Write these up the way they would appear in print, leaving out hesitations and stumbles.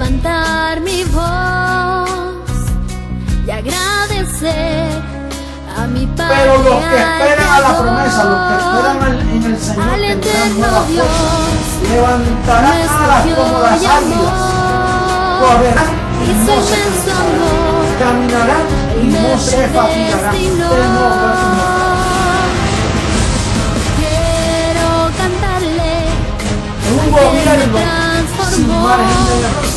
levantar mi voz y agradecer a mi Padre. Pero los que esperan a la promesa, los que esperan en el Señor, tendrán nuevas fuerzas, levantarán alas como las águilas, correrán y no se cansarán, caminarán y no se fatigarán. Quiero cantarle un gobierno sin margen de error.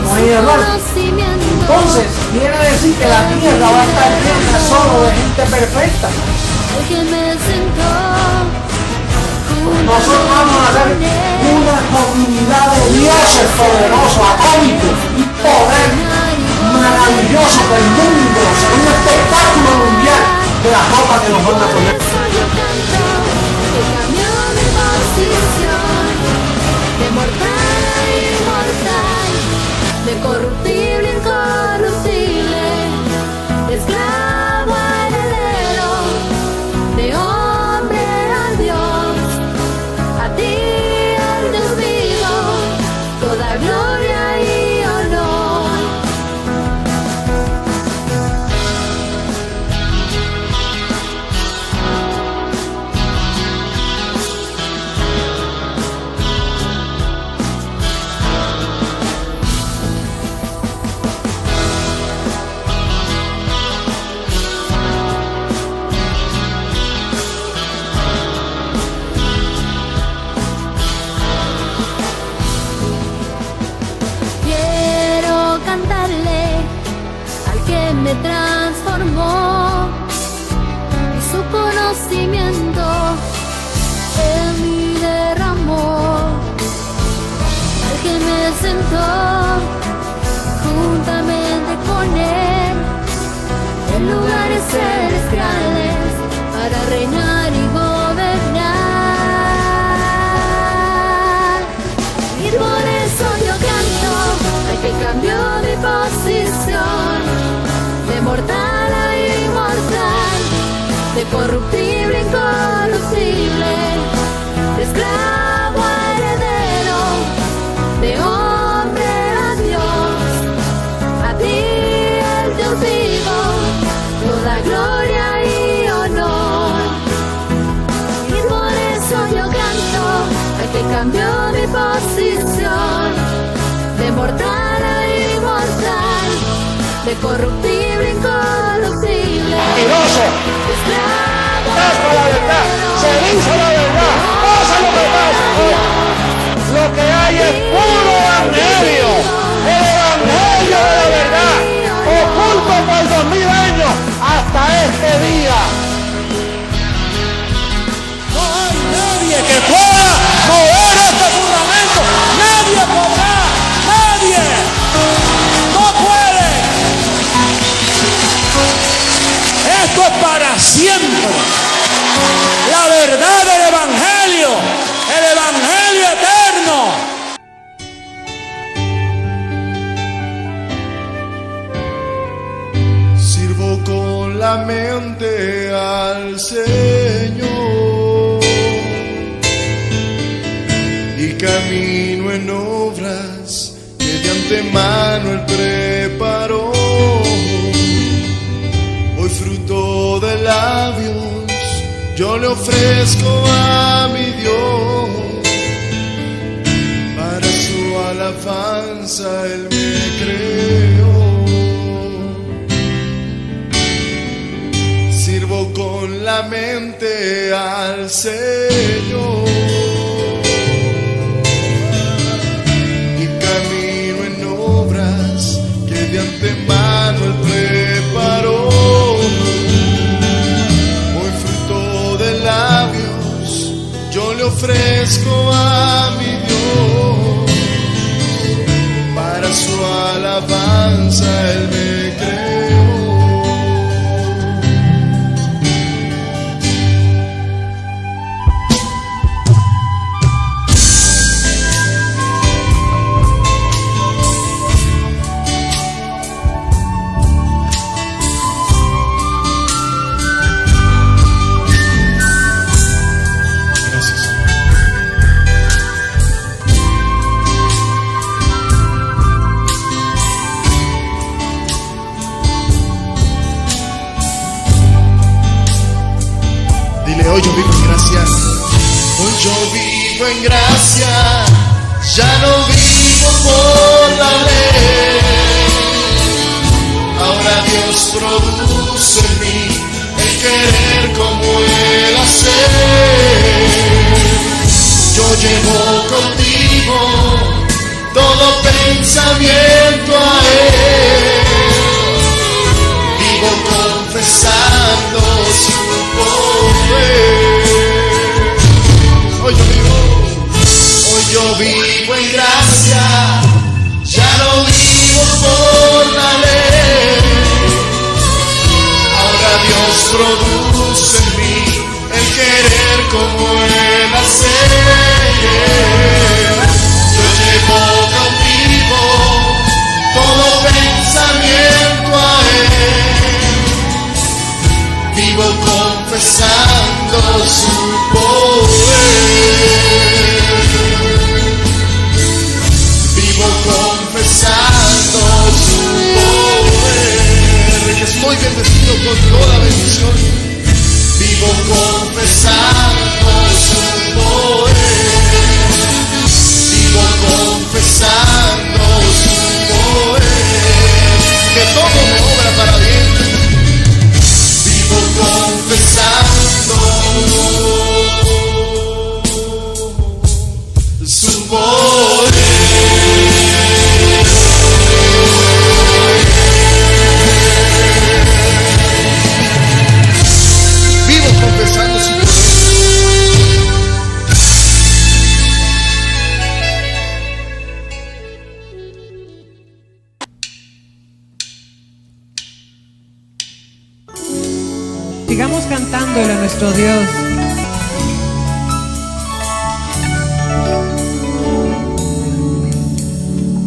No hay error. Entonces, quiere decir que la tierra va a estar llena solo de gente perfecta. Nosotros vamos a ser una comunidad de dioses poderosos, atómicos y poder maravilloso del mundo. Será un espectáculo mundial de la ropa que nos van a poner. De mortal a inmortal, de corruptible a incorruptible, de esclavo a heredero, de hombre a Dios, a ti al Dios vivo, toda gloria y honor. Me transformó y su conocimiento en mí derramó, al que me sentó juntamente con él en lugares celestiales para reinar y gobernar. Y por eso yo canto al que cambió mi posición, de mortal a inmortal, de corruptible a incorruptible, de esclavo a heredero, de hombre a Dios, a ti el Dios vivo, toda gloria y honor. Y por eso yo canto al que cambió mi posición, de mortal a inmortal, de corruptible a incorruptible. Mentiroso. Pasa la verdad, se dice la verdad, pasa lo que pasa. Lo que hay es puro evangelio, el evangelio de la verdad, oculto por 2000 años hasta este día. No hay nadie que pueda mover este fundamento, nadie podrá, nadie. No puede. Esto es para siempre. La verdad del evangelio, el evangelio eterno. Sirvo con la mente al Señor y camino en obras que de antemano Él preparó. Hoy fruto de labios yo le ofrezco a mi Dios, para su alabanza Él me creó. Sirvo con la mente al Señor y camino en obras que de antemano Él preparó. Hoy fruto de labios yo le ofrezco a mi Dios, para su alabanza Él me creó. vivo en gracia, ya no vivo por la ley. Ahora Dios produce en mí el querer como el hacer. Yo llevo contigo todo pensamiento a Él. Vivo confesando su poder. Hoy yo vivo en gracia, ya no vivo por la ley. Ahora Dios produce en mí el querer como el hacer. Yo llevo conmigo todo pensamiento a Él. Vivo confesando su poder. Vivo confesando su poder. Que estoy bendecido con toda bendición. Vivo confesando su poder. Vivo confesando su poder. Que todo me obra para bien. Vivo confesando su poder. Vivo confesando su poder. Sigamos cantándole a nuestro Dios.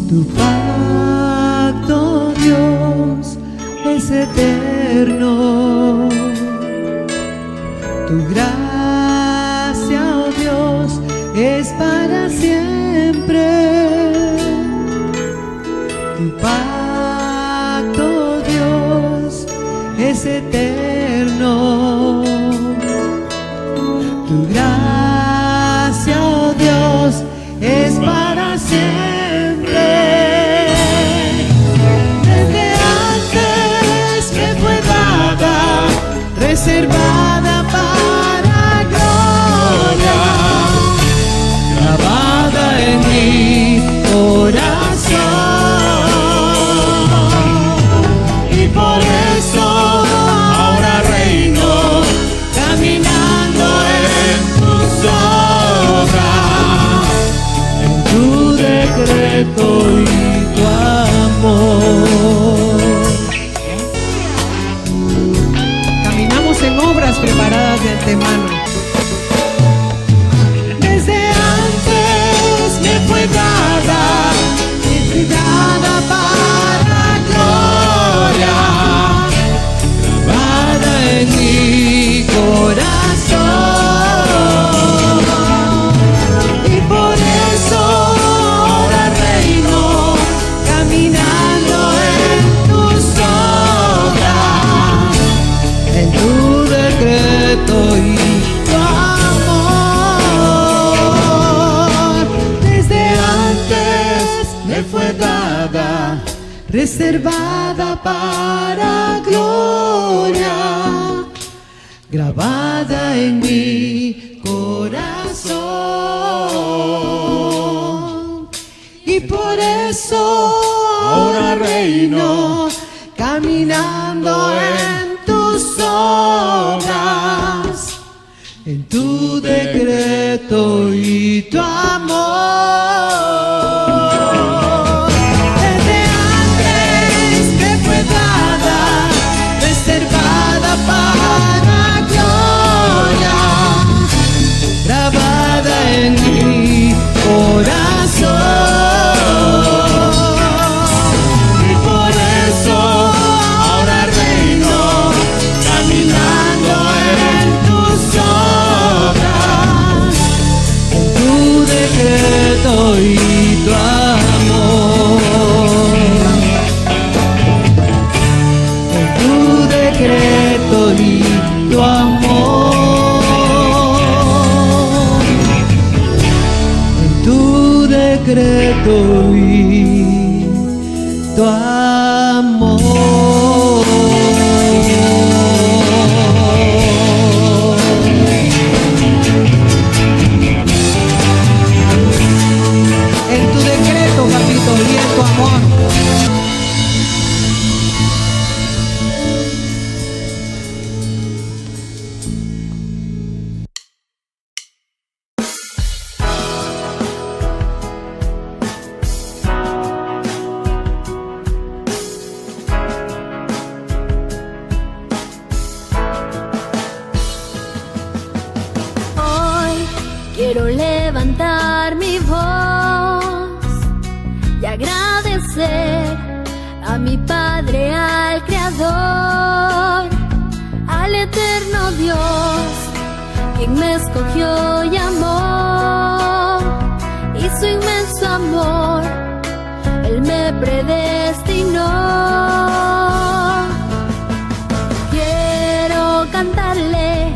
Tu pacto, Dios, es eterno. Tu gracia, oh Dios, es para siempre. Tu pacto, Dios, es eterno. Tu gracia, oh Dios, es para siempre. Desde antes me fue dada, reservada para gloria, grabada en mi corazón. Y por eso ahora reino, caminando en tus obras, en tu decreto y tu amor. Caminamos en obras preparadas de antemano. Desde antes me fue dada, dada para gloria, grabada en mi corazón. Y por eso ahora reino, caminando en tus obras, en tu decreto y tu amor. Desde antes me fue dada, reservada para gloria, grabada en mi corazón. Y por eso ahora reino, caminando en tus obras, en tu decreto y tu amor. Desde antes me fue dada, reservada para gloria, grabada en mi corazón. Y por eso ahora reino, caminando en tus obras, en tu decreto y tu amor. En tu decreto y tu amor. decreto y tu amor. En tu decreto, papito, y en tu amor. Quiero levantar mi voz y agradecer a mi Padre, al Creador, al eterno Dios, quien me escogió y amó, y su inmenso amor, Él me predestinó. Quiero cantarle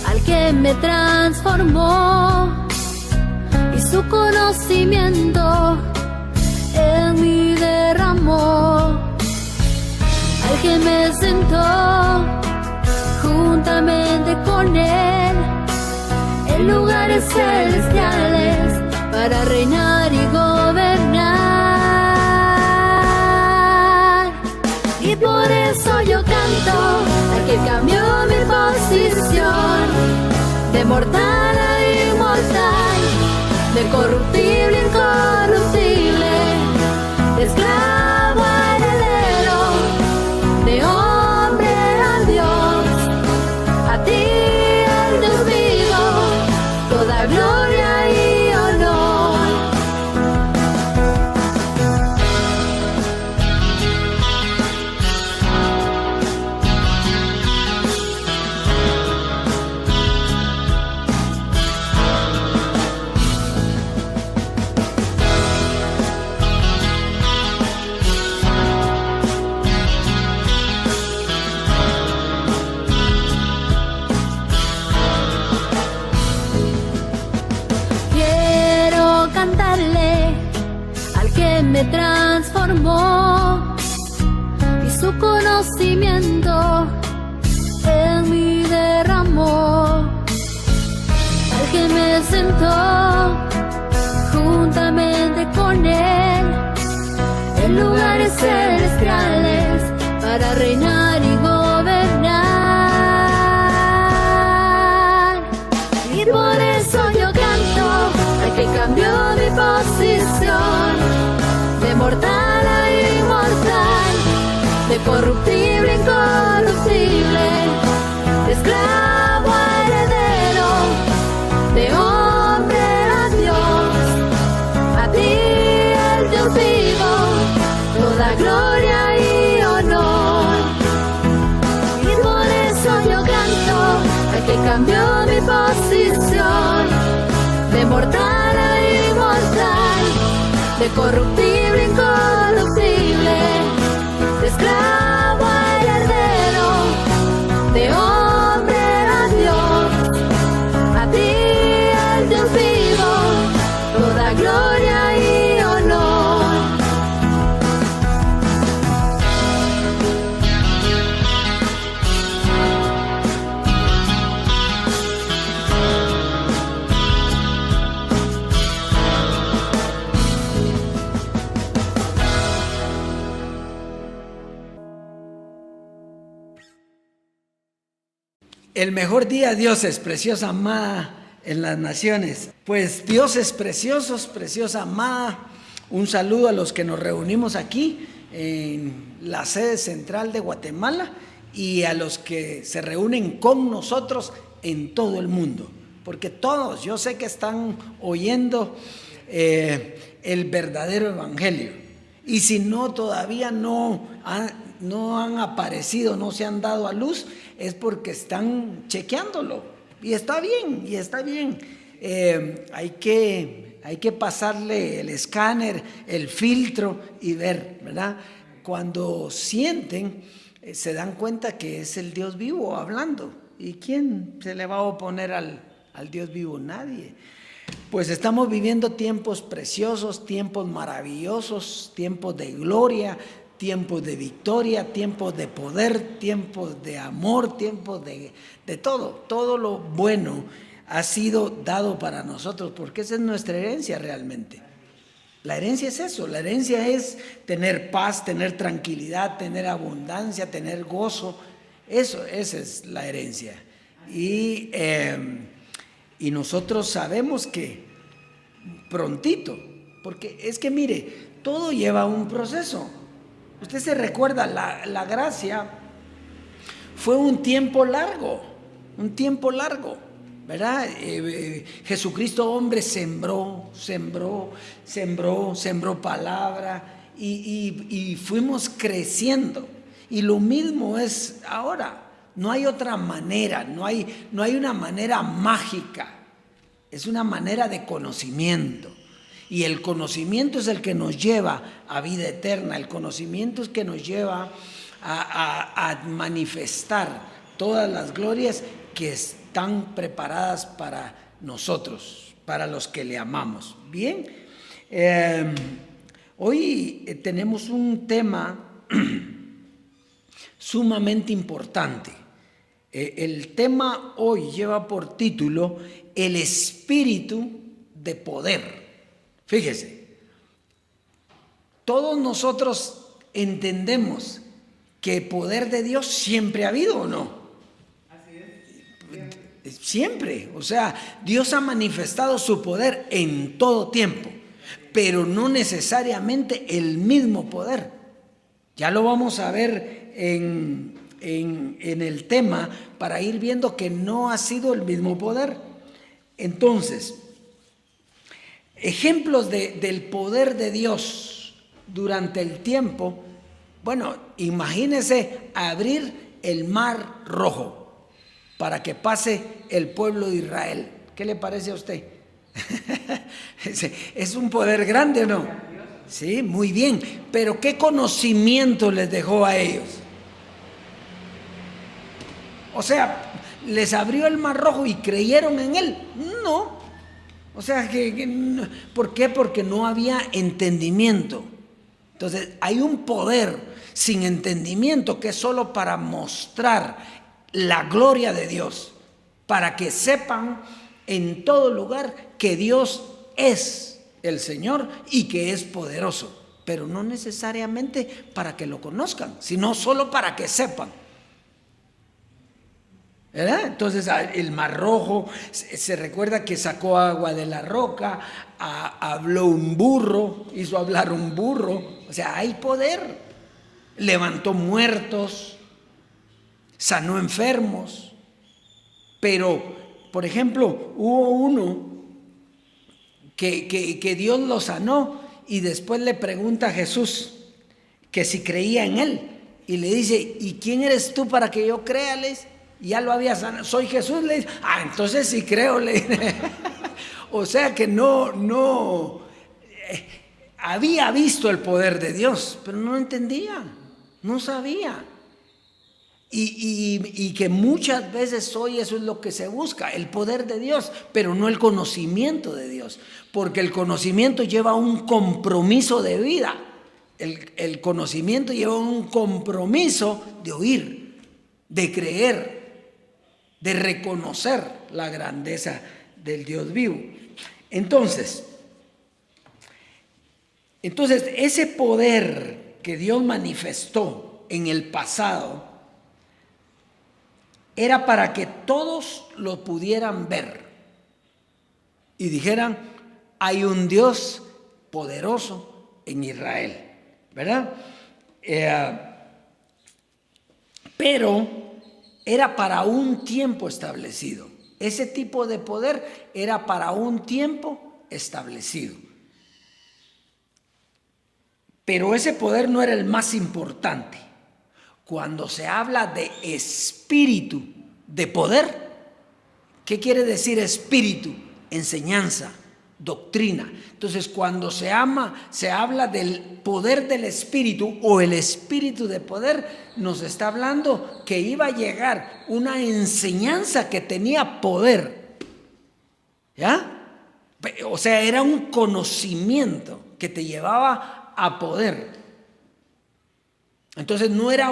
al que me transformó y su conocimiento en mí derramó, al que me sentó juntamente con él en lugares celestiales para reinar y gobernar. Y por eso yo canto al que cambió mi posición de mortal a inmortal, de corruptible a incorruptible, de esclavo a heredero, de hombre a Dios. A ti, al Dios vivo, toda gloria y honor. Me transformó y su conocimiento en mí derramó, al que me sentó juntamente con él en lugares celestiales para reinar y gobernar. Y por eso yo canto al que cambió mi posición de mortal a inmortal, de corruptible a incorruptible, de esclavo a heredero, de hombre a Dios. A ti, el Dios vivo, toda gloria y honor. Y por eso yo canto al que cambió mi posición de mortal a inmortal, de corruptible a incorruptible, de esclavo a heredero, de hombre a Dios. A ti, el Dios vivo, toda gloria y honor. El mejor día, dioses, preciosa amada en las naciones. Pues dioses preciosos, preciosa amada, un saludo a los que nos reunimos aquí en la sede central de Guatemala y a los que se reúnen con nosotros en todo el mundo. Porque todos, yo sé que están oyendo el verdadero evangelio. Y si no, todavía no han aparecido, no se han dado a luz, es porque están chequeándolo. Y está bien, hay que pasarle el escáner, el filtro y ver, ¿verdad? Cuando sienten, se dan cuenta que es el Dios vivo hablando. ¿Y quién se le va a oponer al Dios vivo? Nadie. Pues estamos viviendo tiempos preciosos, tiempos maravillosos, tiempos de gloria, tiempos de victoria, tiempos de poder, tiempos de amor, tiempos de todo. Todo lo bueno ha sido dado para nosotros, porque esa es nuestra herencia realmente. La herencia es eso, la herencia es tener paz, tener tranquilidad, tener abundancia, tener gozo. Esa es la herencia. Y nosotros sabemos que prontito, porque es que mire, todo lleva un proceso. Usted se recuerda, la gracia fue un tiempo largo, ¿verdad? Jesucristo hombre sembró palabra y fuimos creciendo. Y lo mismo es ahora. No hay otra manera, no hay una manera mágica, es una manera de conocimiento. Y el conocimiento es el que nos lleva a vida eterna, el conocimiento es que nos lleva a manifestar todas las glorias que están preparadas para nosotros, para los que le amamos. Bien, hoy tenemos un tema sumamente importante. El tema hoy lleva por título el espíritu de poder. Fíjese, todos nosotros entendemos que poder de Dios siempre ha habido, ¿o no? Así es. Siempre, o sea, Dios ha manifestado su poder en todo tiempo, pero no necesariamente el mismo poder. Ya lo vamos a ver en el tema para ir viendo que no ha sido el mismo poder. Entonces, ejemplos del poder de Dios durante el tiempo. Bueno, imagínese abrir el mar rojo para que pase el pueblo de Israel. ¿Qué le parece a usted? Es un poder grande, ¿no? Sí, muy bien. Pero ¿qué conocimiento les dejó a ellos? O sea, ¿les abrió el mar rojo y creyeron en él? No. O sea, ¿por qué? Porque no había entendimiento. Entonces, hay un poder sin entendimiento que es solo para mostrar la gloria de Dios, para que sepan en todo lugar que Dios es el Señor y que es poderoso, pero no necesariamente para que lo conozcan, sino solo para que sepan. ¿Verdad? Entonces el mar rojo, se recuerda que sacó agua de la roca, habló un burro, hizo hablar un burro, o sea, hay poder, levantó muertos, sanó enfermos, pero, por ejemplo, hubo uno que Dios lo sanó y después le pregunta a Jesús que si creía en él y le dice, ¿y quién eres tú para que yo crea? Le dice, ya lo había sanado, soy Jesús, le dice, entonces sí creo, le dice. O sea que no había visto el poder de Dios, pero no entendía, no sabía. Y que muchas veces hoy eso es lo que se busca, el poder de Dios, pero no el conocimiento de Dios, porque el conocimiento lleva un compromiso de vida, el conocimiento lleva un compromiso de oír, de creer, de reconocer la grandeza del Dios vivo. Entonces, ese poder que Dios manifestó en el pasado era para que todos lo pudieran ver y dijeran, hay un Dios poderoso en Israel, ¿verdad? Pero era para un tiempo establecido. Ese tipo de poder era para un tiempo establecido. Pero ese poder no era el más importante. Cuando se habla de espíritu de poder, ¿qué quiere decir espíritu? Enseñanza, doctrina. Entonces, cuando se habla del poder del espíritu o el espíritu de poder, nos está hablando que iba a llegar una enseñanza que tenía poder. ¿Ya? O sea, era un conocimiento que te llevaba a poder. Entonces no era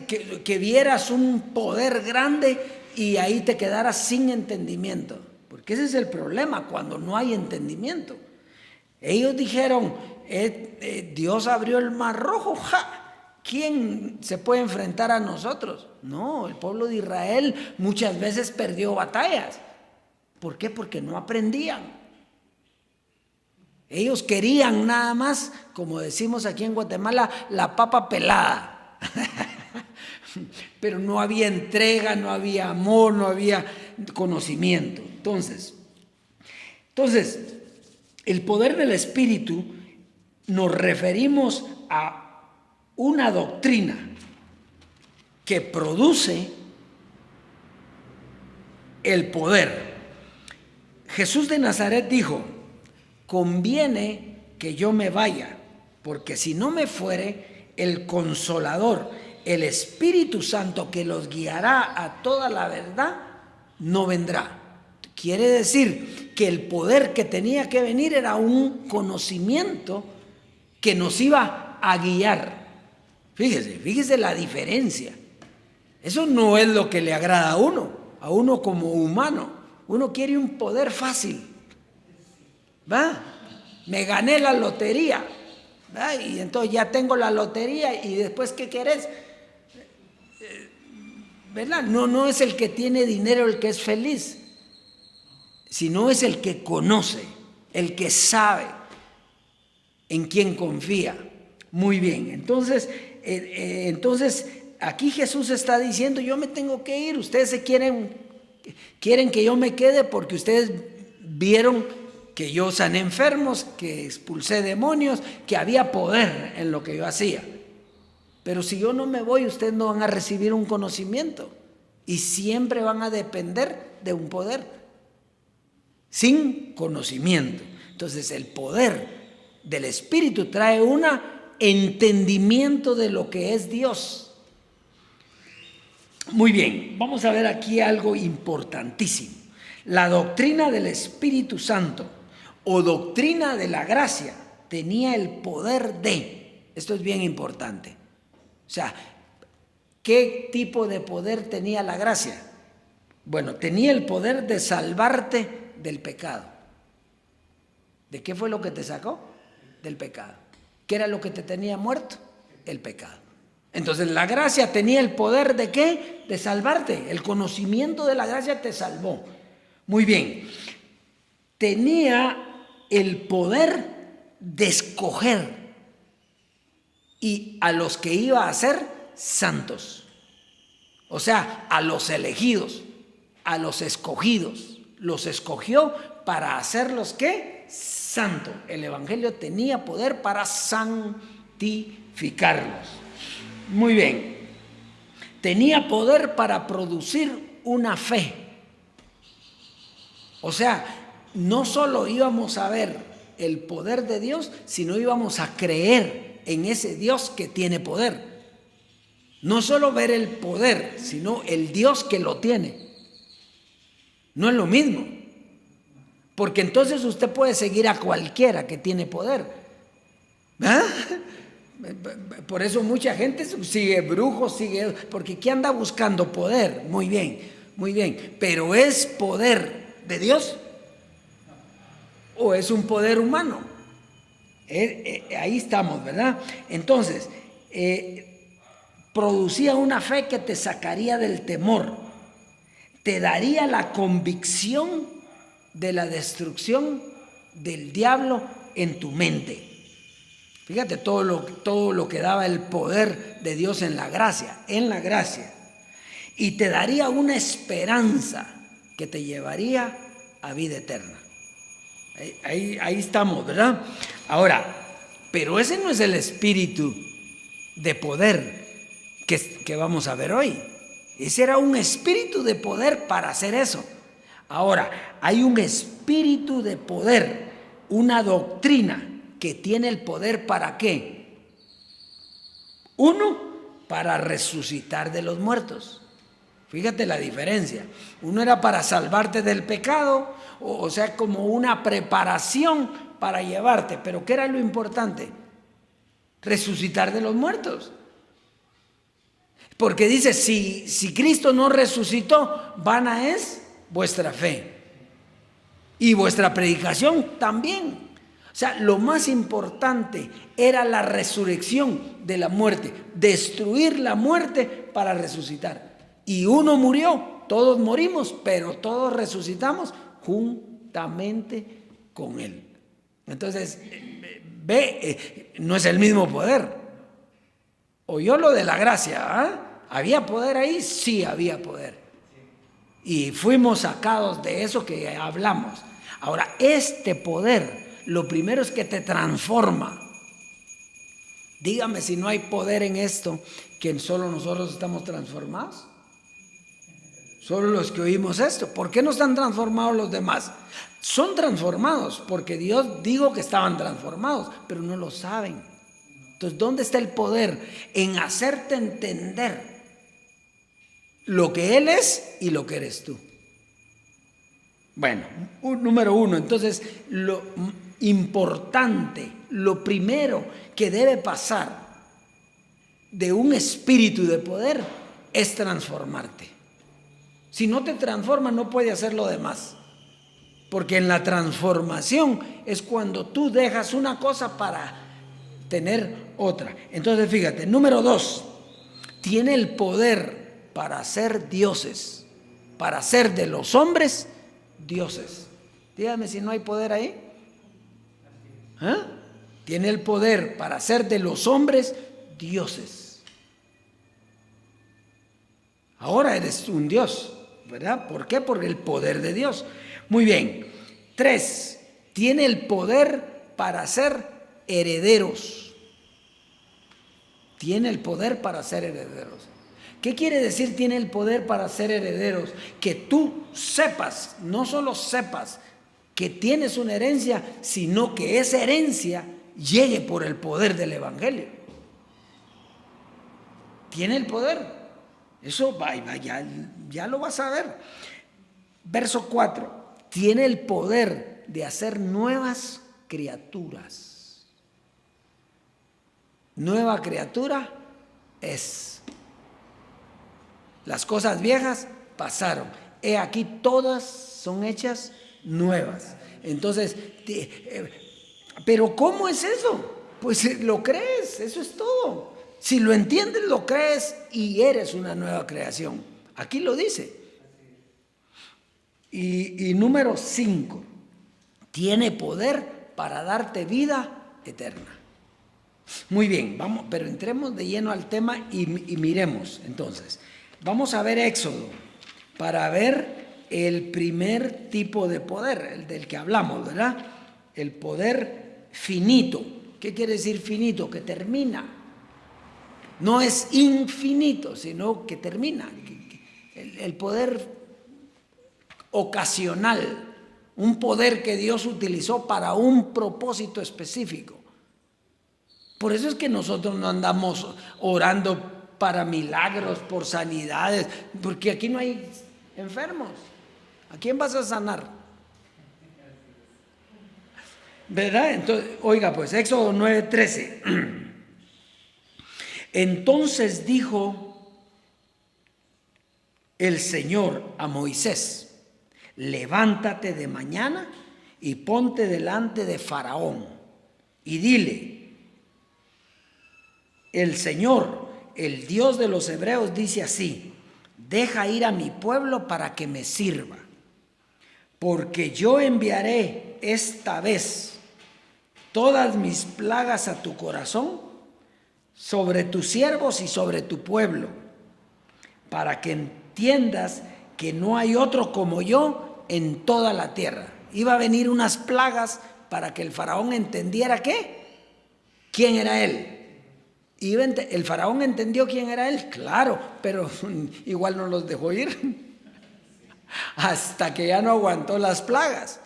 que vieras un poder grande y ahí te quedaras sin entendimiento. Porque ese es el problema cuando no hay entendimiento. Ellos dijeron, Dios abrió el mar rojo, ¡ja! ¿Quién se puede enfrentar a nosotros? No, el pueblo de Israel muchas veces perdió batallas. ¿Por qué? Porque no aprendían. Ellos querían nada más, como decimos aquí en Guatemala, la papa pelada. Pero no había entrega, no había amor, no había conocimiento. Entonces, el poder del Espíritu nos referimos a una doctrina que produce el poder. Jesús de Nazaret dijo: conviene que yo me vaya, porque si no me fuere, el Consolador, el Espíritu Santo que los guiará a toda la verdad, no vendrá. Quiere decir que el poder que tenía que venir era un conocimiento que nos iba a guiar. Fíjese la diferencia. Eso no es lo que le agrada a uno como humano. Uno quiere un poder fácil. ¿Va? Me gané la lotería. ¿Va? Y entonces ya tengo la lotería y después ¿qué querés? ¿Verdad? No es el que tiene dinero el que es feliz, sino es el que conoce, el que sabe en quién confía. Muy bien, entonces aquí Jesús está diciendo: yo me tengo que ir, ustedes quieren que yo me quede porque ustedes vieron que yo sané enfermos, que expulsé demonios, que había poder en lo que yo hacía. Pero si yo no me voy, ustedes no van a recibir un conocimiento y siempre van a depender de un poder sin conocimiento. Entonces el poder del Espíritu trae un entendimiento de lo que es Dios. Muy bien, vamos a ver aquí algo importantísimo. La doctrina del Espíritu Santo o doctrina de la gracia tenía el poder de, esto es bien importante. O sea, ¿qué tipo de poder tenía la gracia? Bueno, tenía el poder de salvarte del pecado. ¿De qué fue lo que te sacó? Del pecado. ¿Qué era lo que te tenía muerto? El pecado. Entonces la gracia tenía el poder ¿de qué? De salvarte. El conocimiento de la gracia te salvó. Muy bien. Tenía el poder de escoger y a los que iba a ser santos. O sea, a los elegidos, a los escogidos. Los escogió para hacerlos ¿qué? Santo. El Evangelio tenía poder para santificarlos. Muy bien. Tenía poder para producir una fe. O sea, no solo íbamos a ver el poder de Dios, sino íbamos a creer en ese Dios que tiene poder. No solo ver el poder, sino el Dios que lo tiene. No es lo mismo. Porque entonces usted puede seguir a cualquiera que tiene poder. ¿Ah? Por eso mucha gente sigue brujos, porque ¿qué anda buscando? Poder. Muy bien, muy bien. Pero ¿es poder de Dios? ¿O es un poder humano? Ahí estamos, ¿verdad? Entonces, producía una fe que te sacaría del temor, te daría la convicción de la destrucción del diablo en tu mente. Fíjate todo lo que daba el poder de Dios en la gracia. Y te daría una esperanza que te llevaría a vida eterna. Ahí estamos, ¿verdad? Ahora, pero ese no es el espíritu de poder que vamos a ver hoy. Ese era un espíritu de poder para hacer eso. Ahora, hay un espíritu de poder, una doctrina que tiene el poder ¿para qué? Uno, para resucitar de los muertos. Fíjate la diferencia. Uno era para salvarte del pecado, o sea, como una preparación para llevarte. Pero ¿qué era lo importante? Resucitar de los muertos. Porque dice, si Cristo no resucitó, vana es vuestra fe. Y vuestra predicación también. O sea, lo más importante era la resurrección de la muerte. Destruir la muerte para resucitar. Y uno murió, todos morimos, pero todos resucitamos juntamente con Él. Entonces, no es el mismo poder. Oyó lo de la gracia, ¿ah? ¿Había poder ahí? Sí, había poder. Y fuimos sacados de eso que hablamos. Ahora, este poder, lo primero es que te transforma. Dígame si no hay poder en esto, que solo nosotros estamos transformados. Solo los que oímos esto. ¿Por qué no están transformados los demás? Son transformados porque Dios dijo que estaban transformados, pero no lo saben. Entonces, ¿dónde está el poder? En hacerte entender lo que Él es y lo que eres tú. Bueno, número uno, entonces lo importante, lo primero que debe pasar de un espíritu de poder es transformarte. Si no te transforma, no puede hacer lo demás. Porque en la transformación es cuando tú dejas una cosa para tener otra. Entonces fíjate, número 2, tiene el poder para ser dioses, para ser de los hombres dioses. Dígame si no hay poder ahí. ¿Ah? Tiene el poder para ser de los hombres dioses. Ahora eres un dios, ¿verdad? ¿Por qué? Por el poder de Dios. Muy bien. 3, tiene el poder para ser herederos. Tiene el poder para ser herederos. ¿Qué quiere decir tiene el poder para ser herederos? Que tú sepas, no solo sepas que tienes una herencia, sino que esa herencia llegue por el poder del Evangelio. Tiene el poder. Eso ya lo vas a ver. Verso 4. Tiene el poder de hacer nuevas criaturas. Nueva criatura es. Las cosas viejas pasaron. He aquí todas son hechas nuevas. Entonces, ¿pero cómo es eso? Pues lo crees, eso es todo. Si lo entiendes, lo crees y eres una nueva creación. Aquí lo dice. Y número 5, tiene poder para darte vida eterna. Muy bien, vamos, pero entremos de lleno al tema y miremos. Entonces, vamos a ver Éxodo para ver el primer tipo de poder, el del que hablamos, ¿verdad? El poder finito. ¿Qué quiere decir finito? Que termina. No es infinito, sino que termina. El poder ocasional, un poder que Dios utilizó para un propósito específico. Por eso es que nosotros no andamos orando para milagros, por sanidades, porque aquí no hay enfermos. ¿A quién vas a sanar? ¿Verdad? Entonces, oiga, pues Éxodo 9:13. Entonces dijo el Señor a Moisés: levántate de mañana y ponte delante de Faraón y dile: el Señor, el Dios de los hebreos, dice así: deja ir a mi pueblo para que me sirva, porque yo enviaré esta vez todas mis plagas a tu corazón, sobre tus siervos y sobre tu pueblo, para que entiendas que no hay otro como yo en toda la tierra. Iba a venir unas plagas para que el faraón entendiera quién era él. El faraón entendió quién era él, claro, pero igual no los dejó ir hasta que ya no aguantó las plagas.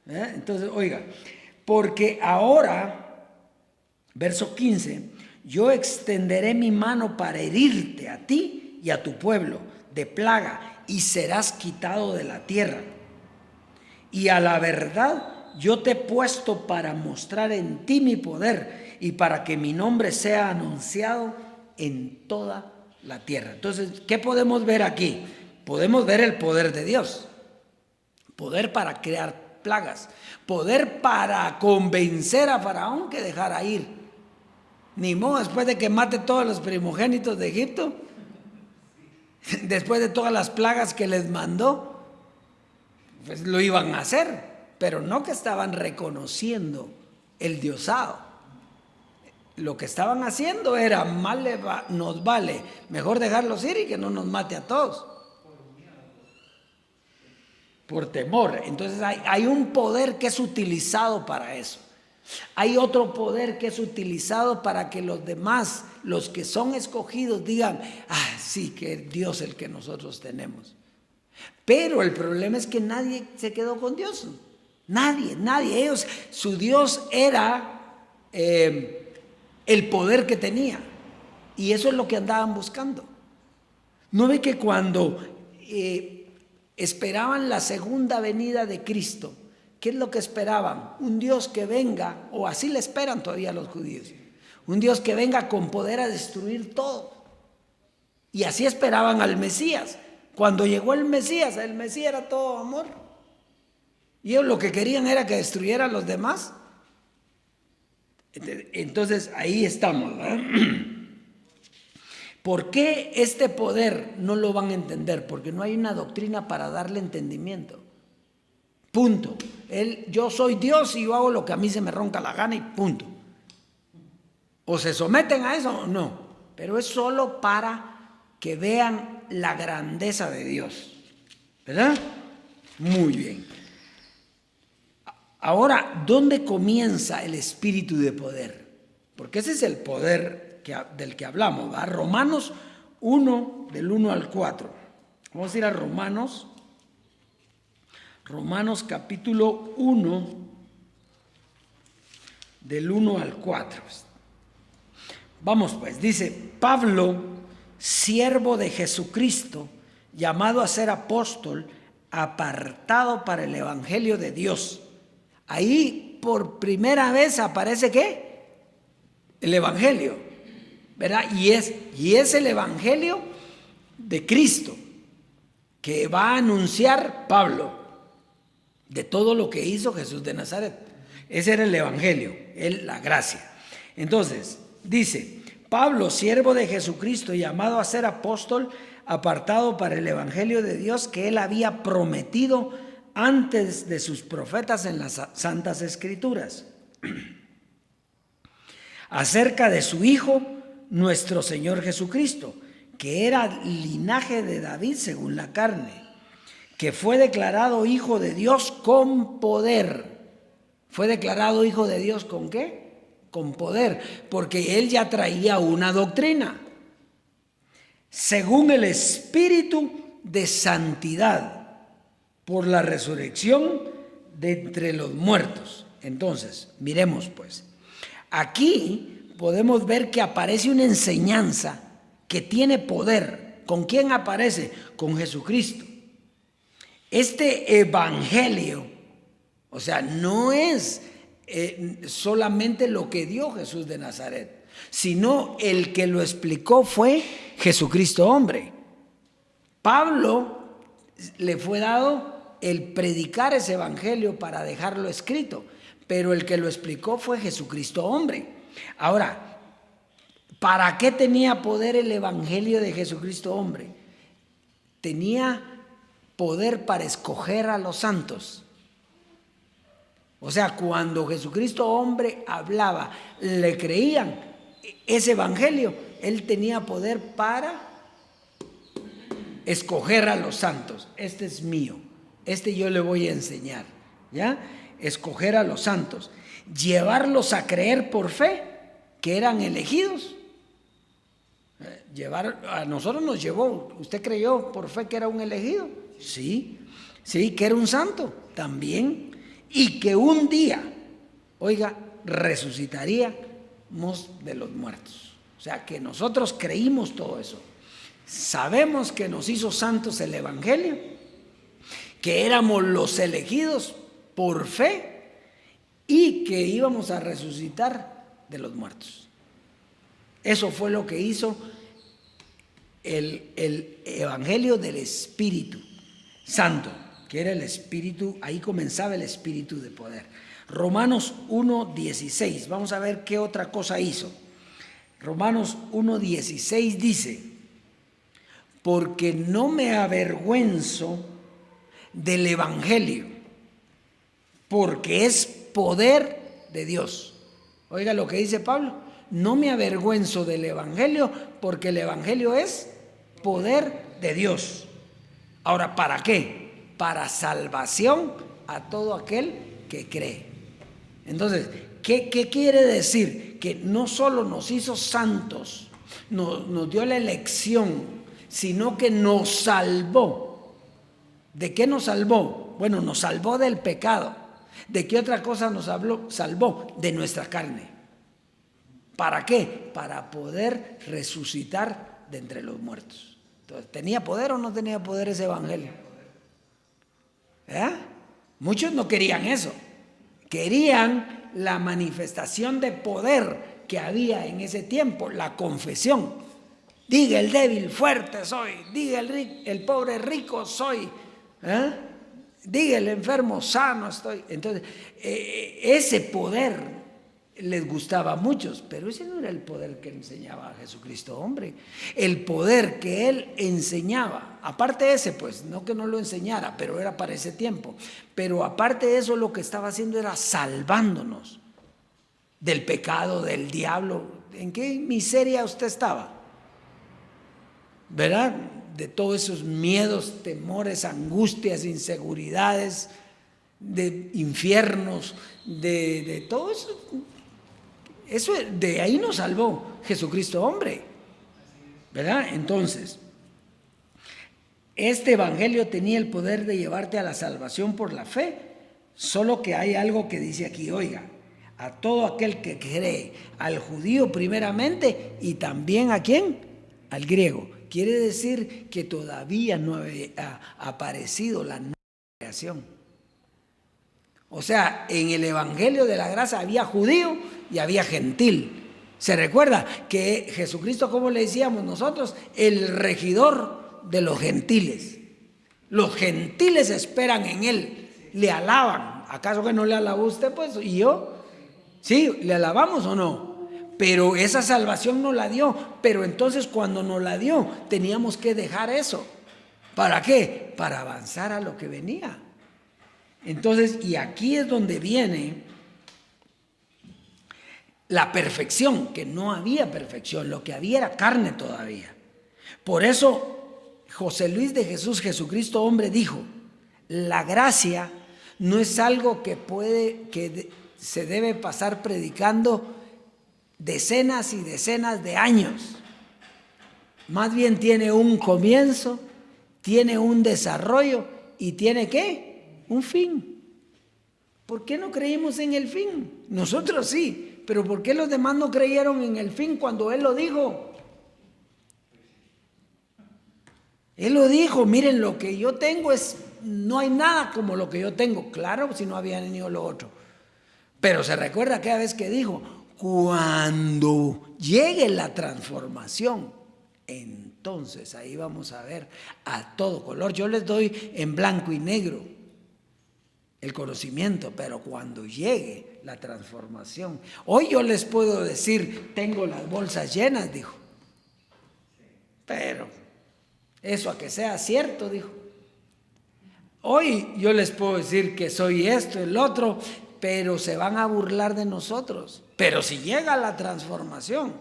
Entonces, oiga, porque ahora, verso 15, yo extenderé mi mano para herirte a ti y a tu pueblo, de plaga y serás quitado de la tierra. Y a la verdad yo te he puesto para mostrar en ti mi poder y para que mi nombre sea anunciado en toda la tierra. Entonces, ¿qué podemos ver aquí? Podemos ver el poder de Dios. Poder para crear plagas. Poder para convencer a Faraón que dejara ir. Ni modo, después de que mate todos los primogénitos de Egipto, después de todas las plagas que les mandó, pues lo iban a hacer, pero no que estaban reconociendo el diosado. Lo que estaban haciendo era, nos vale mejor dejarlos ir y que no nos mate a todos. Por temor. Entonces hay un poder que es utilizado para eso. Hay otro poder que es utilizado para que los demás, los que son escogidos, digan, sí, que es Dios el que nosotros tenemos. Pero el problema es que nadie se quedó con Dios. Nadie. Ellos, su Dios era el poder que tenía. Y eso es lo que andaban buscando. ¿No ve que cuando esperaban la segunda venida de Cristo, qué es lo que esperaban? Un Dios que venga, o así le esperan todavía los judíos, un Dios que venga con poder a destruir todo. Y así esperaban al Mesías. Cuando llegó el Mesías era todo amor. Y ellos lo que querían era que destruyera a los demás. Entonces ahí estamos, ¿verdad? ¿Por qué este poder no lo van a entender? Porque no hay una doctrina para darle entendimiento. Punto. Yo soy Dios y yo hago lo que a mí se me ronca la gana y punto. O se someten a eso o no. Pero es solo para que vean la grandeza de Dios. ¿Verdad? Muy bien. Ahora, ¿dónde comienza el espíritu de poder? Porque ese es el poder del que hablamos, ¿verdad? Romanos 1, del 1 al 4. Vamos a ir a Romanos capítulo 1, del 1 al 4. Vamos pues, dice, Pablo, siervo de Jesucristo, llamado a ser apóstol, apartado para el evangelio de Dios. Ahí por primera vez aparece ¿qué? El evangelio, ¿verdad? Y es el evangelio de Cristo que va a anunciar Pablo de todo lo que hizo Jesús de Nazaret. Ese era el evangelio, la gracia. Entonces, dice, Pablo, siervo de Jesucristo, llamado a ser apóstol, apartado para el evangelio de Dios que él había prometido antes de sus profetas en las santas escrituras, acerca de su Hijo, nuestro Señor Jesucristo, que era linaje de David según la carne, que fue declarado Hijo de Dios con poder. ¿Fue declarado Hijo de Dios con qué? Con poder, porque él ya traía una doctrina, según el Espíritu de santidad, por la resurrección de entre los muertos. Entonces, miremos pues, aquí podemos ver que aparece una enseñanza que tiene poder. ¿Con quién aparece? Con Jesucristo. Este evangelio, o sea, no es solamente lo que dio Jesús de Nazaret, sino el que lo explicó fue Jesucristo hombre. Pablo le fue dado el predicar ese evangelio para dejarlo escrito, pero el que lo explicó fue Jesucristo hombre. Ahora, ¿para qué tenía poder el evangelio de Jesucristo hombre? Tenía poder para escoger a los santos. O sea, cuando Jesucristo hombre hablaba, le creían ese evangelio, él tenía poder para escoger a los santos. Este es mío, este yo le voy a enseñar, ¿ya? Escoger a los santos, llevarlos a creer por fe que eran elegidos. A nosotros nos llevó, ¿usted creyó por fe que era un elegido? Sí, que era un santo también, y que un día, oiga, resucitaríamos de los muertos. O sea, que nosotros creímos todo eso. Sabemos que nos hizo santos el Evangelio, que éramos los elegidos por fe y que íbamos a resucitar de los muertos. Eso fue lo que hizo el Evangelio del Espíritu Santo, que era el Espíritu, ahí comenzaba el Espíritu de poder. Romanos 1:16, vamos a ver qué otra cosa hizo. Romanos 1:16 dice: porque no me avergüenzo del Evangelio, porque es poder de Dios. Oiga lo que dice Pablo: no me avergüenzo del Evangelio, porque el Evangelio es poder de Dios. Ahora, ¿para qué? Para salvación a todo aquel que cree. Entonces, ¿qué quiere decir? Que no solo nos hizo santos, nos dio la elección, sino que nos salvó. ¿De qué nos salvó? Bueno, nos salvó del pecado. ¿De qué otra cosa nos salvó? De nuestra carne. ¿Para qué? Para poder resucitar de entre los muertos. Entonces, ¿tenía poder o no tenía poder ese Evangelio? Muchos no querían eso. Querían la manifestación de poder que había en ese tiempo, la confesión. Diga el débil, fuerte soy. Diga el pobre, rico soy. Diga el enfermo, sano estoy. Entonces, ese poder les gustaba a muchos, pero ese no era el poder que enseñaba a Jesucristo, hombre. El poder que él enseñaba, aparte de ese, pues, no que no lo enseñara, pero era para ese tiempo. Pero aparte de eso, lo que estaba haciendo era salvándonos del pecado, del diablo. ¿En qué miseria usted estaba? ¿Verdad? De todos esos miedos, temores, angustias, inseguridades, de infiernos, de todo eso. Eso, de ahí nos salvó Jesucristo, hombre. ¿Verdad? Entonces, este Evangelio tenía el poder de llevarte a la salvación por la fe, solo que hay algo que dice aquí, oiga, a todo aquel que cree, al judío primeramente y también ¿a quién? Al griego. Quiere decir que todavía no había aparecido la nueva creación. O sea, en el Evangelio de la gracia había judío y había gentil. ¿Se recuerda que Jesucristo, como le decíamos nosotros, el regidor de los gentiles? Los gentiles esperan en él, le alaban. ¿Acaso que no le alabó usted, pues? ¿Y yo? ¿Sí? ¿Le alabamos o no? Pero esa salvación nos la dio. Pero entonces cuando nos la dio, teníamos que dejar eso. ¿Para qué? Para avanzar a lo que venía. Entonces, y aquí es donde viene la perfección, que no había perfección, lo que había era carne todavía. Por eso José Luis de Jesús, Jesucristo hombre, dijo: la gracia no es algo que se debe pasar predicando decenas y decenas de años. Más bien tiene un comienzo, tiene un desarrollo y tiene ¿qué? Un fin. ¿Por qué no creímos en el fin? Nosotros sí, pero ¿por qué los demás no creyeron en el fin cuando él lo dijo? Él lo dijo: miren, lo que yo tengo no hay nada como lo que yo tengo. Claro, si no había ni lo otro. Pero se recuerda aquella vez que dijo: cuando llegue la transformación, entonces ahí vamos a ver a todo color. Yo les doy en blanco y negro el conocimiento, pero cuando llegue la transformación. Hoy yo les puedo decir: tengo las bolsas llenas, dijo. Pero eso a que sea cierto, dijo. Hoy yo les puedo decir que soy esto, el otro, pero se van a burlar de nosotros. Pero si llega la transformación,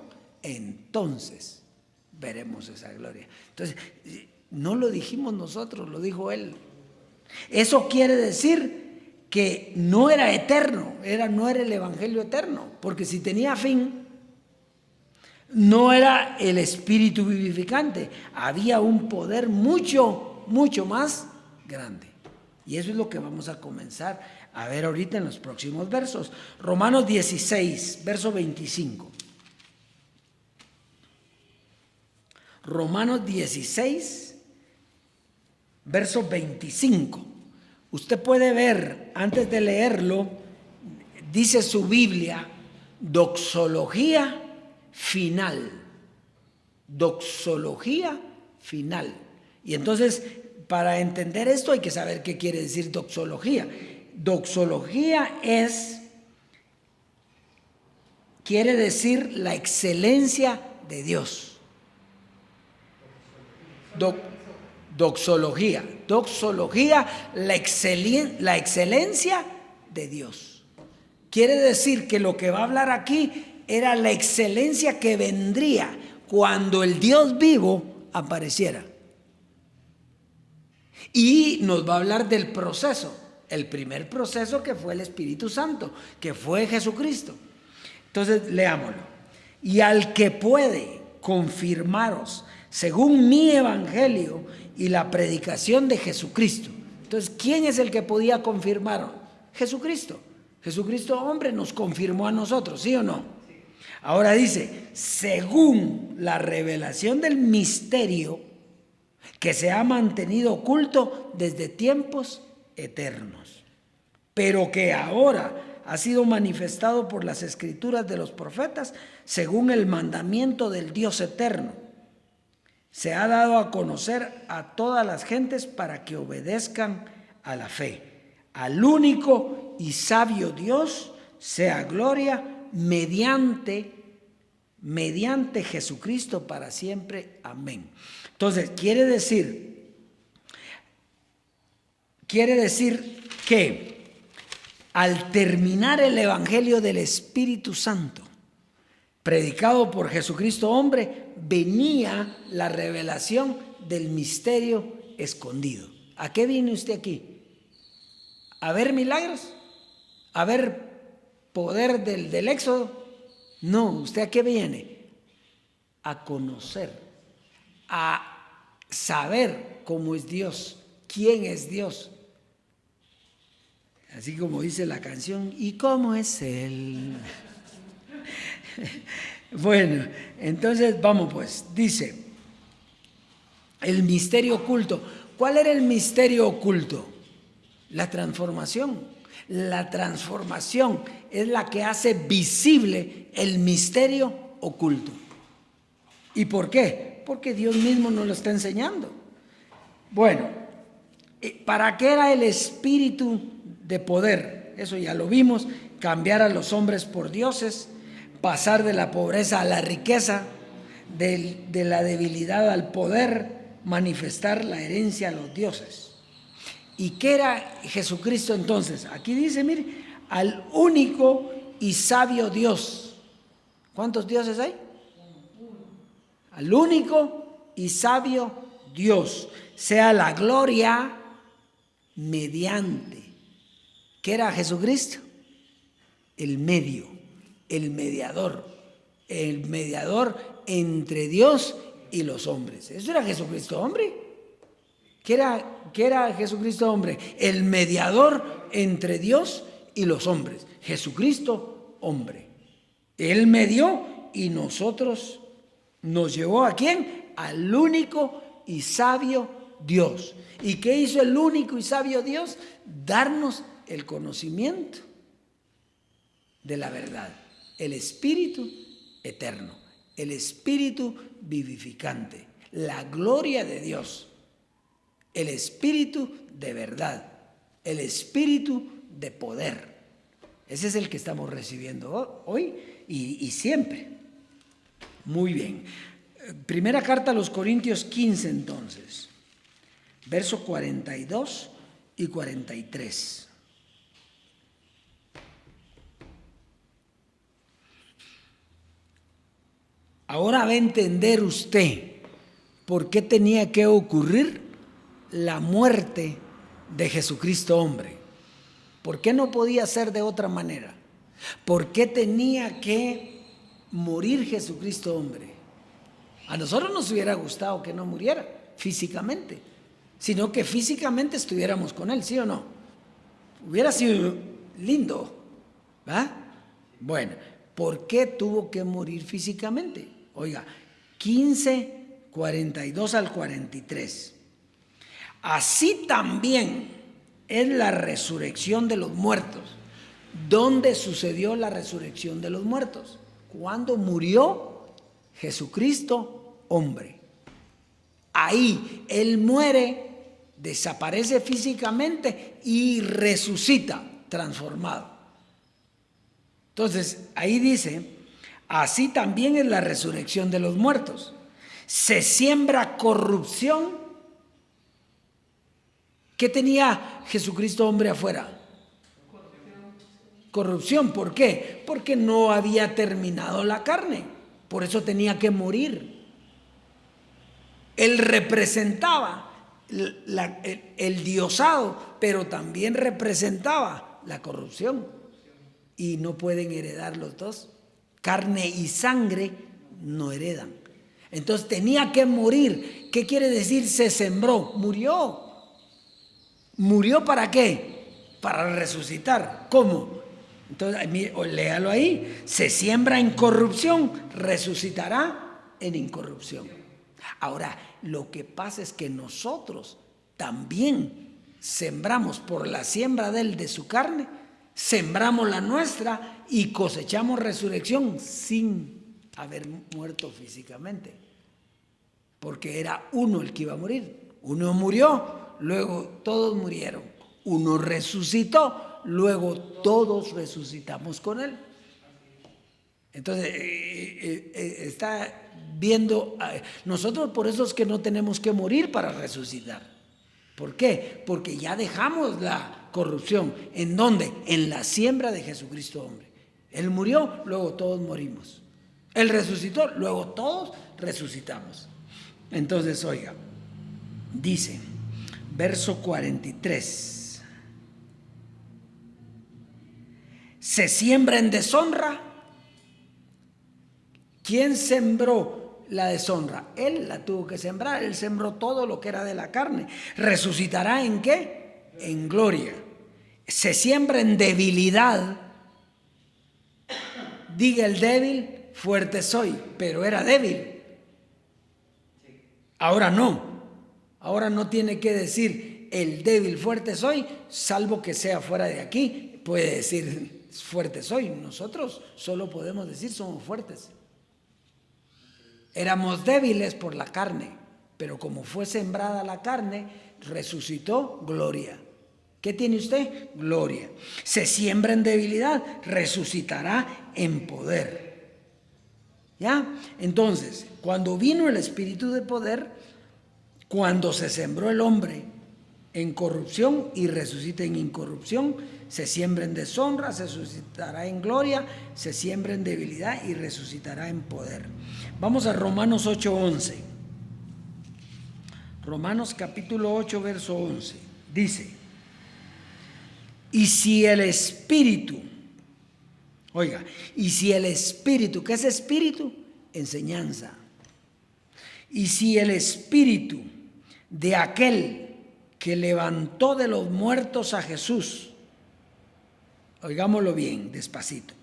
entonces veremos esa gloria. Entonces, no lo dijimos nosotros, lo dijo él. Eso quiere decir que no era eterno, no era el Evangelio eterno, porque si tenía fin, no era el Espíritu vivificante, había un poder mucho, mucho más grande. Y eso es lo que vamos a comenzar a ver ahorita en los próximos versos. Romanos 16, verso 25. Romanos 16, verso 25. Usted puede ver, antes de leerlo, dice su Biblia, doxología final. Doxología final. Y entonces, para entender esto hay que saber qué quiere decir doxología. Doxología quiere decir la excelencia de Dios. Doxología, la excelencia de Dios. Quiere decir que lo que va a hablar aquí era la excelencia que vendría cuando el Dios vivo apareciera. Y nos va a hablar del proceso, el primer proceso que fue el Espíritu Santo, que fue Jesucristo. Entonces, leámoslo. Y al que puede confirmaros según mi evangelio y la predicación de Jesucristo. Entonces, ¿quién es el que podía confirmar? Jesucristo. Jesucristo, hombre, nos confirmó a nosotros, ¿sí o no? Ahora dice, según la revelación del misterio que se ha mantenido oculto desde tiempos eternos, pero que ahora ha sido manifestado por las escrituras de los profetas, según el mandamiento del Dios eterno. Se ha dado a conocer a todas las gentes para que obedezcan a la fe. Al único y sabio Dios sea gloria mediante Jesucristo para siempre. Amén. Entonces, quiere decir que al terminar el evangelio del Espíritu Santo, predicado por Jesucristo hombre, venía la revelación del misterio escondido. ¿A qué viene usted aquí? ¿A ver milagros? ¿A ver poder del Éxodo? No, ¿usted a qué viene? A conocer, a saber cómo es Dios, quién es Dios. Así como dice la canción, ¿y cómo es Él? Bueno, entonces vamos pues, dice, el misterio oculto. ¿Cuál era el misterio oculto? La transformación. La transformación es la que hace visible el misterio oculto. ¿Y por qué? Porque Dios mismo nos lo está enseñando. Bueno, ¿para qué era el espíritu de poder? Eso ya lo vimos, cambiar a los hombres por dioses, pasar de la pobreza a la riqueza, de la debilidad al poder, manifestar la herencia a los dioses. ¿Y qué era Jesucristo entonces? Aquí dice, mire, al único y sabio Dios. ¿Cuántos dioses hay? Al único y sabio Dios, sea la gloria mediante. ¿Qué era Jesucristo? El medio, el mediador entre Dios y los hombres. Eso era Jesucristo hombre. ¿Qué era Jesucristo hombre? El mediador entre Dios y los hombres. Jesucristo hombre. Él medió y nosotros nos llevó ¿a quién? Al único y sabio Dios. ¿Y qué hizo el único y sabio Dios? Darnos el conocimiento de la verdad, el Espíritu eterno, el Espíritu vivificante, la gloria de Dios, el Espíritu de verdad, el Espíritu de poder. Ese es el que estamos recibiendo hoy y siempre. Muy bien. Primera carta a los Corintios 15 entonces, verso 42 y 43. Ahora va a entender usted por qué tenía que ocurrir la muerte de Jesucristo hombre. ¿Por qué no podía ser de otra manera? ¿Por qué tenía que morir Jesucristo hombre? A nosotros nos hubiera gustado que no muriera físicamente, sino que físicamente estuviéramos con Él, ¿sí o no? Hubiera sido lindo, ¿verdad? Bueno, ¿por qué tuvo que morir físicamente? Oiga, 15 42 al 43. Así también es la resurrección de los muertos. ¿Dónde sucedió la resurrección de los muertos? Cuando murió Jesucristo, hombre. Ahí Él muere, desaparece físicamente y resucita transformado. Entonces, ahí dice, así también es la resurrección de los muertos. Se siembra corrupción. ¿Qué tenía Jesucristo hombre afuera? Corrupción. ¿Por qué? Porque no había terminado la carne. Por eso tenía que morir. Él representaba el diosado, pero también representaba la corrupción. Y no pueden heredar los dos. Carne y sangre no heredan. Entonces tenía que morir. ¿Qué quiere decir se sembró? Murió. ¿Murió para qué? Para resucitar. ¿Cómo? Entonces, léalo ahí. Se siembra en corrupción, resucitará en incorrupción. Ahora, lo que pasa es que nosotros también sembramos por la siembra de su carne, sembramos la nuestra y cosechamos resurrección sin haber muerto físicamente. Porque era uno el que iba a morir. Uno murió, luego todos murieron. Uno resucitó, luego todos resucitamos con Él. Entonces, está viendo, nosotros por eso es que no tenemos que morir para resucitar. ¿Por qué? Porque ya dejamos la corrupción. ¿En dónde? En la siembra de Jesucristo hombre. Él murió, luego todos morimos. Él resucitó, luego todos resucitamos. Entonces, oiga, dice, verso 43. Se siembra en deshonra. ¿Quién sembró la deshonra? Él la tuvo que sembrar. Él sembró todo lo que era de la carne. ¿Resucitará en qué? En gloria. Se siembra en debilidad. Diga el débil, fuerte soy, pero era débil. Ahora no. Ahora no tiene que decir el débil, fuerte soy, salvo que sea fuera de aquí. Puede decir fuerte soy. Nosotros solo podemos decir somos fuertes. Éramos débiles por la carne, pero como fue sembrada la carne, resucitó, gloria. ¿Qué tiene usted? Gloria. Se siembra en debilidad, resucitará en poder. ¿Ya? Entonces, cuando vino el Espíritu de poder, cuando se sembró el hombre en corrupción y resucita en incorrupción, se siembra en deshonra, se resucitará en gloria, se siembra en debilidad y resucitará en poder. Vamos a Romanos 8:11. Romanos capítulo 8, verso 11. Dice, y si el Espíritu, oiga, y si el Espíritu, ¿qué es Espíritu? Enseñanza. Y si el Espíritu de aquel que levantó de los muertos a Jesús, oigámoslo bien, despacito.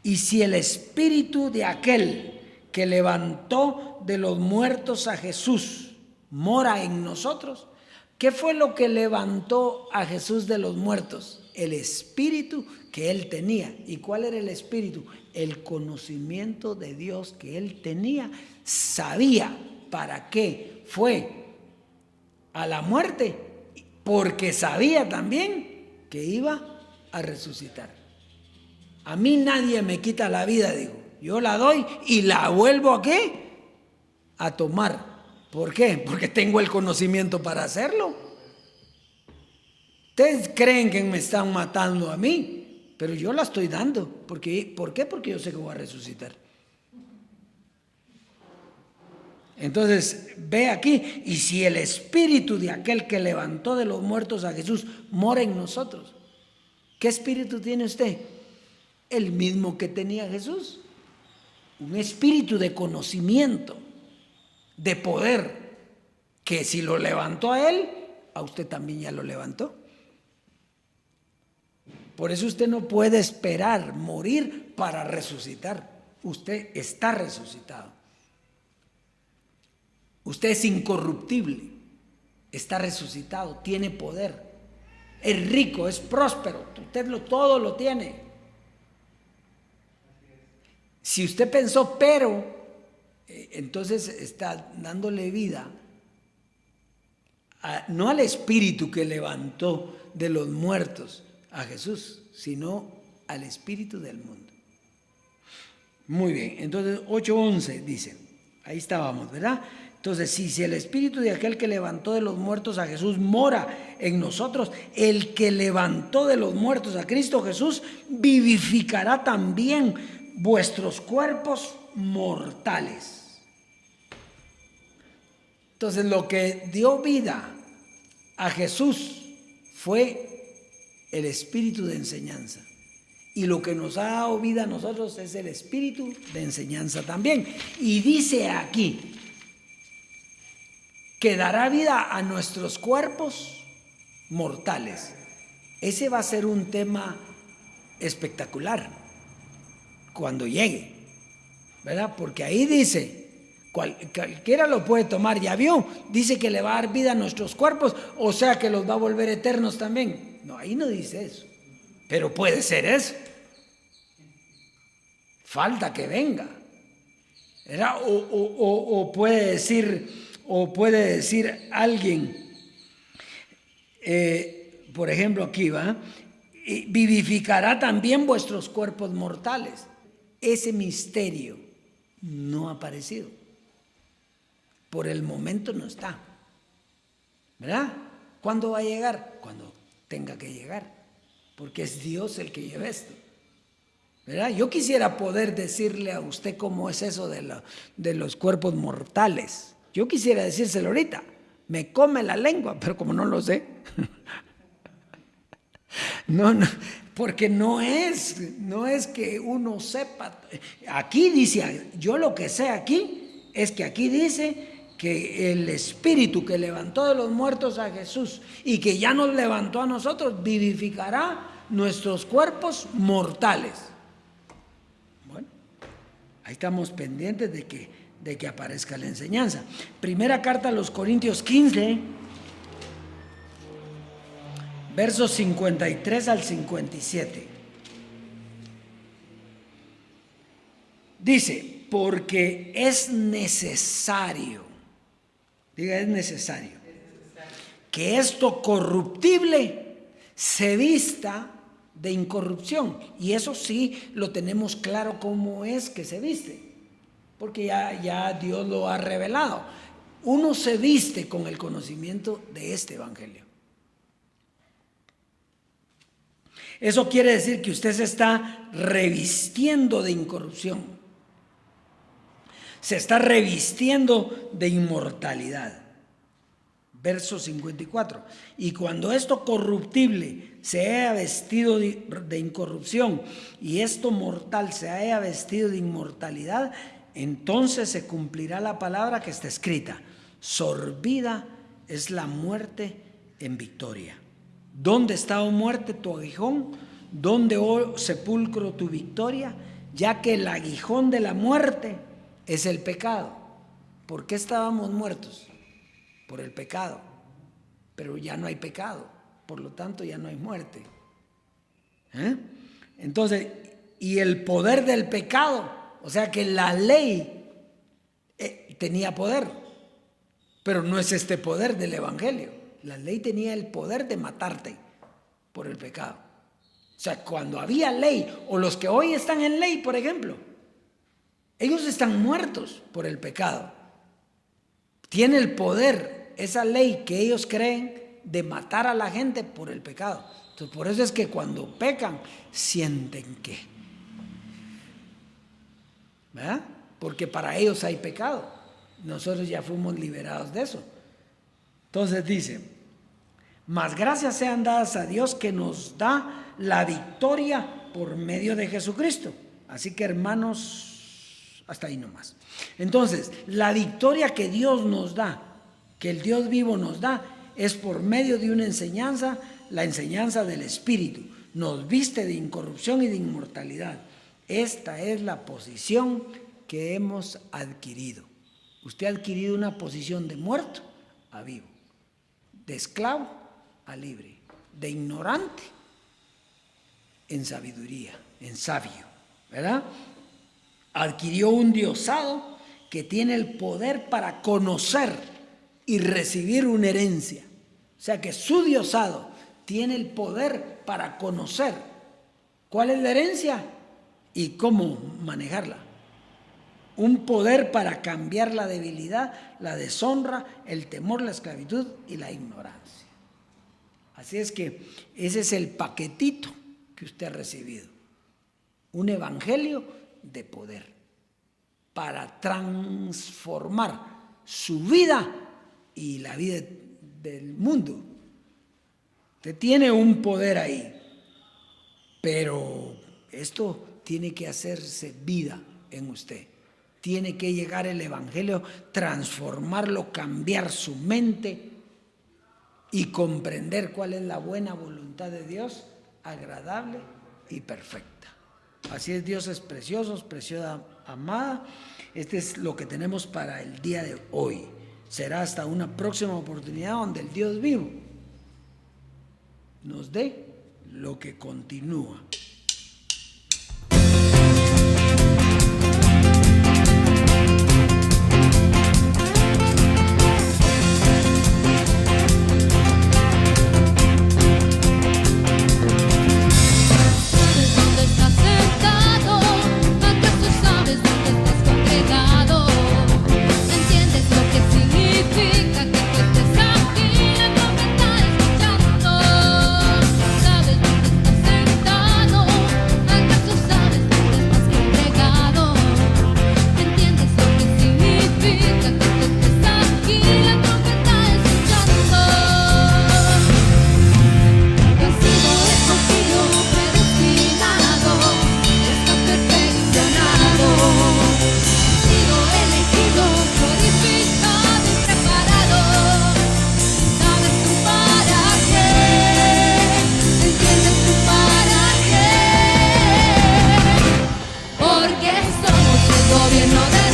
Y si el Espíritu de aquel que levantó de los muertos a Jesús mora en nosotros, ¿qué fue lo que levantó a Jesús de los muertos? El Espíritu que Él tenía. ¿Y cuál era el Espíritu? El conocimiento de Dios que Él tenía. Sabía para qué fue a la muerte, porque sabía también que iba a resucitar. A mí nadie me quita la vida, digo. Yo la doy y la vuelvo ¿a qué? A tomar. ¿Por qué? Porque tengo el conocimiento para hacerlo. Ustedes creen que me están matando a mí, pero yo la estoy dando. ¿Por qué? Porque yo sé que voy a resucitar. Entonces, ve aquí, y si el Espíritu de aquel que levantó de los muertos a Jesús mora en nosotros, ¿qué espíritu tiene usted? El mismo que tenía Jesús. Un espíritu de conocimiento, de poder, que si lo levantó a Él, a usted también ya lo levantó. Por eso usted no puede esperar morir para resucitar. Usted está resucitado. Usted es incorruptible, está resucitado, tiene poder, es rico, es próspero, usted todo lo tiene. Si usted pensó pero, entonces está dándole vida no al espíritu que levantó de los muertos a Jesús, sino al espíritu del mundo. Muy bien, entonces 8:11 dice, ahí estábamos, ¿verdad? Entonces, si el espíritu de aquel que levantó de los muertos a Jesús mora en nosotros, el que levantó de los muertos a Cristo Jesús vivificará también vuestros cuerpos mortales. Entonces, lo que dio vida a Jesús fue el espíritu de enseñanza. Y lo que nos ha dado vida a nosotros es el espíritu de enseñanza también. Y dice aquí que dará vida a nuestros cuerpos mortales. Ese va a ser un tema espectacular cuando llegue, ¿verdad? Porque ahí dice, cualquiera lo puede tomar, ya vio, dice que le va a dar vida a nuestros cuerpos, o sea que los va a volver eternos también. No, ahí no dice eso, pero puede ser eso. Falta que venga, ¿verdad? O puede decir alguien, por ejemplo aquí va, vivificará también vuestros cuerpos mortales. Ese misterio no ha aparecido. Por el momento no está, ¿verdad? ¿Cuándo va a llegar? Cuando tenga que llegar, porque es Dios el que lleva esto, ¿verdad? Yo quisiera poder decirle a usted cómo es eso de los cuerpos mortales. Yo quisiera decírselo ahorita, me come la lengua, pero como no lo sé, no, porque no es que uno sepa. Aquí dice, yo lo que sé aquí es que aquí dice que el espíritu que levantó de los muertos a Jesús y que ya nos levantó a nosotros vivificará nuestros cuerpos mortales. Bueno, ahí estamos pendientes de que aparezca la enseñanza. Primera carta a los Corintios 15, versos 53 al 57. Dice, porque es necesario, diga, es necesario, que esto corruptible se vista de incorrupción. Y eso sí lo tenemos claro cómo es que se viste, porque ya Dios lo ha revelado. Uno se viste con el conocimiento de este evangelio. Eso quiere decir que usted se está revistiendo de incorrupción, se está revistiendo de inmortalidad. Verso 54. Y cuando esto corruptible se haya vestido de incorrupción y esto mortal se haya vestido de inmortalidad, entonces se cumplirá la palabra que está escrita: sorbida es la muerte en victoria. ¿Dónde está, oh muerte, tu aguijón? ¿Dónde, oh sepulcro, tu victoria? Ya que el aguijón de la muerte es el pecado. ¿Por qué estábamos muertos? Por el pecado. Pero ya no hay pecado, por lo tanto ya no hay muerte. Entonces, y el poder del pecado, o sea que la ley tenía poder, pero no es este poder del evangelio. La ley tenía el poder de matarte por el pecado. O sea, cuando había ley, o los que hoy están en ley, por ejemplo, ellos están muertos por el pecado. Tiene el poder, esa ley que ellos creen, de matar a la gente por el pecado. Entonces, por eso es que cuando pecan, sienten que, ¿verdad? Porque para ellos hay pecado. Nosotros ya fuimos liberados de eso. Entonces dice, mas gracias sean dadas a Dios que nos da la victoria por medio de Jesucristo. Así que, hermanos, hasta ahí nomás. Entonces, la victoria que Dios nos da, que el Dios vivo nos da, es por medio de una enseñanza, la enseñanza del Espíritu. Nos viste de incorrupción y de inmortalidad. Esta es la posición que hemos adquirido. Usted ha adquirido una posición de muerto a vivo, de esclavo a libre, de ignorante en sabiduría, en sabio, ¿verdad? Adquirió un diosado que tiene el poder para conocer y recibir una herencia. O sea que su diosado tiene el poder para conocer cuál es la herencia y cómo manejarla. Un poder para cambiar la debilidad, la deshonra, el temor, la esclavitud y la ignorancia. Así es que ese es el paquetito que usted ha recibido. Un evangelio de poder para transformar su vida y la vida del mundo. Usted tiene un poder ahí, pero esto tiene que hacerse vida en usted. Tiene que llegar el evangelio, transformarlo, cambiar su mente y comprender cuál es la buena voluntad de Dios, agradable y perfecta. Así es, Dios es precioso, preciosa amada. Este es lo que tenemos para el día de hoy. Será hasta una próxima oportunidad donde el Dios vivo nos dé lo que continúa. Porque somos el gobierno de